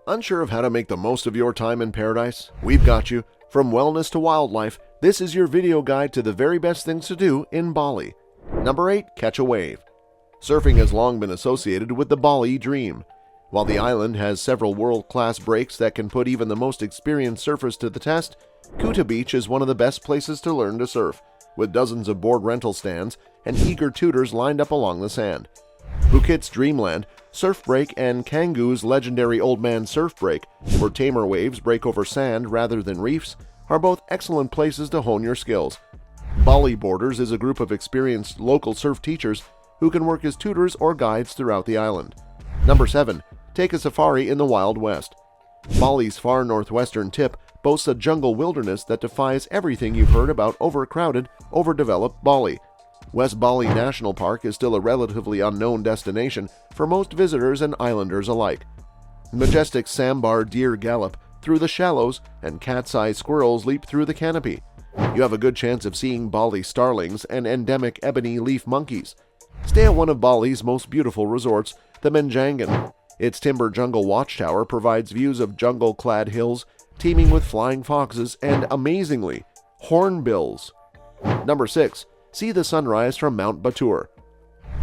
Unsure of how to make the most of your time in paradise? We've got you. From wellness to wildlife, this is your video guide to the very best things to do in Bali. Number 8. Catch a wave. Surfing has long been associated with the Bali dream. While the island has several world-class breaks that can put even the most experienced surfers to the test, Kuta Beach is one of the best places to learn to surf, with dozens of board rental stands and eager tutors lined up along the sand. Phuket's Dreamland, Surf Break, and Canggu's legendary Old Man Surf Break, where tamer waves break over sand rather than reefs, are both excellent places to hone your skills. Bali Boarders is a group of experienced local surf teachers who can work as tutors or guides throughout the island. Number 7. Take a safari in the Wild West. Bali's far northwestern tip boasts a jungle wilderness that defies everything you've heard about overcrowded, overdeveloped Bali. West Bali National Park is still a relatively unknown destination for most visitors and islanders alike. Majestic sambar deer gallop through the shallows, and cat's-eye squirrels leap through the canopy. You have a good chance of seeing Bali starlings and endemic ebony leaf monkeys. Stay at one of Bali's most beautiful resorts, the Menjangan. Its timber jungle watchtower provides views of jungle-clad hills teeming with flying foxes and, amazingly, hornbills. Number 6. See the sunrise from Mount Batur.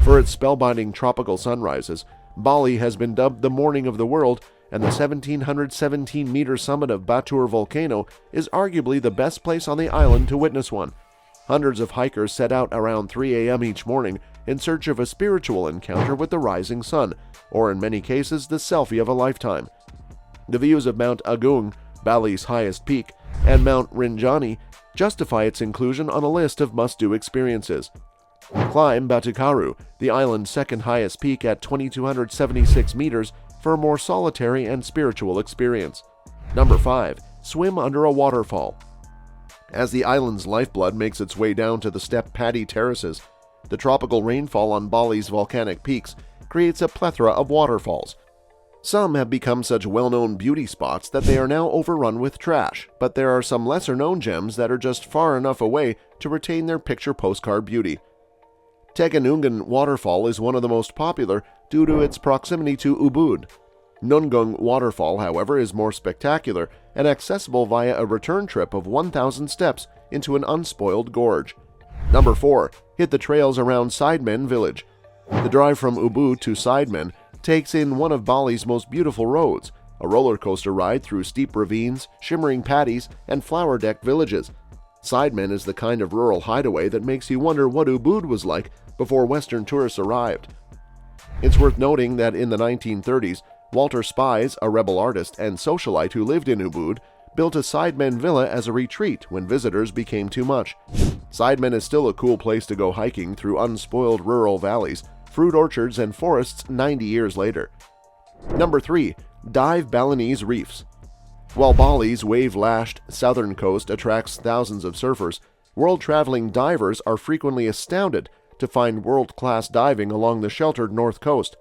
For its spellbinding tropical sunrises, Bali has been dubbed the Morning of the World, and the 1,717-meter summit of Batur volcano is arguably the best place on the island to witness one. Hundreds of hikers set out around 3 a.m. each morning in search of a spiritual encounter with the rising sun, or in many cases the selfie of a lifetime. The views of Mount Agung, Bali's highest peak, and Mount Rinjani justify its inclusion on a list of must-do experiences. Climb Batukaru, the island's second highest peak at 2,276 meters, for a more solitary and spiritual experience. Number 5. Swim under a waterfall. As the island's lifeblood makes its way down to the step paddy terraces, the tropical rainfall on Bali's volcanic peaks creates a plethora of waterfalls. Some have become such well-known beauty spots that they are now overrun with trash, but there are some lesser-known gems that are just far enough away to retain their picture postcard beauty. Teganungan Waterfall is one of the most popular due to its proximity to Ubud. Nungung Waterfall, however, is more spectacular and accessible via a return trip of 1,000 steps into an unspoiled gorge. Number 4. Hit the trails around Sidemen Village. The drive from Ubud to Sidemen takes in one of Bali's most beautiful roads, a roller coaster ride through steep ravines, shimmering paddies, and flower-decked villages. Sidemen is the kind of rural hideaway that makes you wonder what Ubud was like before Western tourists arrived. It's worth noting that in the 1930s, Walter Spies, a rebel artist and socialite who lived in Ubud, built a Sidemen villa as a retreat when visitors became too much. Sidemen is still a cool place to go hiking through unspoiled rural valleys, fruit orchards, and forests 90 years later. Number 3. Dive Balinese Reefs. While Bali's wave-lashed southern coast attracts thousands of surfers, world-traveling divers are frequently astounded to find world-class diving along the sheltered north coast.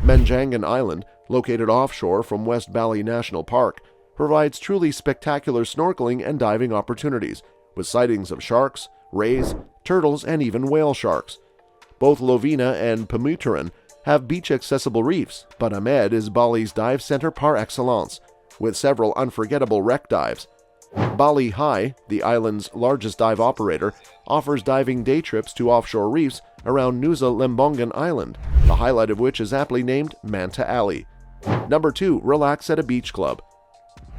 Menjangan Island, located offshore from West Bali National Park, provides truly spectacular snorkeling and diving opportunities, with sightings of sharks, rays, turtles, and even whale sharks. Both Lovina and Pamutaran have beach-accessible reefs, but Ahmed is Bali's dive center par excellence, with several unforgettable wreck dives. Bali High, the island's largest dive operator, offers diving day trips to offshore reefs around Nusa Lembongan Island, the highlight of which is aptly named Manta Alley. Number 2. Relax at a beach club.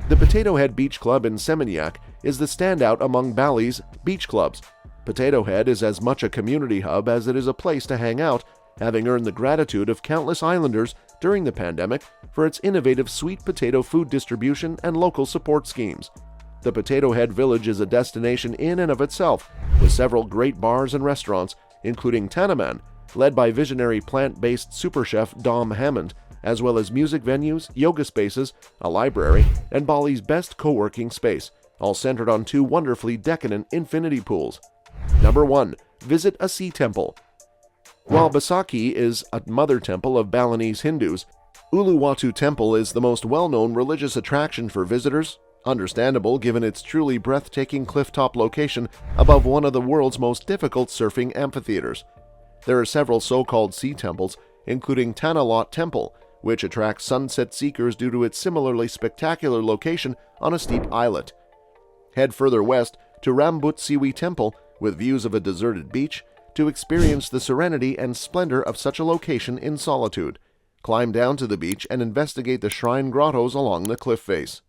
The Potato Head Beach Club in Seminyak is the standout among Bali's beach clubs. Potato Head is as much a community hub as it is a place to hang out, having earned the gratitude of countless islanders during the pandemic for its innovative sweet potato food distribution and local support schemes. The Potato Head Village is a destination in and of itself, with several great bars and restaurants, including Tanaman, led by visionary plant-based super chef Dom Hammond, as well as music venues, yoga spaces, a library, and Bali's best co-working space, all centered on 2 wonderfully decadent infinity pools. Number 1. Visit a sea temple. While Besaki is a mother temple of Balinese Hindus, Uluwatu Temple is the most well-known religious attraction for visitors, understandable given its truly breathtaking clifftop location above one of the world's most difficult surfing amphitheaters. There are several so-called sea temples, including Tanalot Temple, which attracts sunset seekers due to its similarly spectacular location on a steep islet. Head further west to Rambutsiwi Temple, with views of a deserted beach, to experience the serenity and splendor of such a location in solitude. Climb down to the beach and investigate the shrine grottos along the cliff face.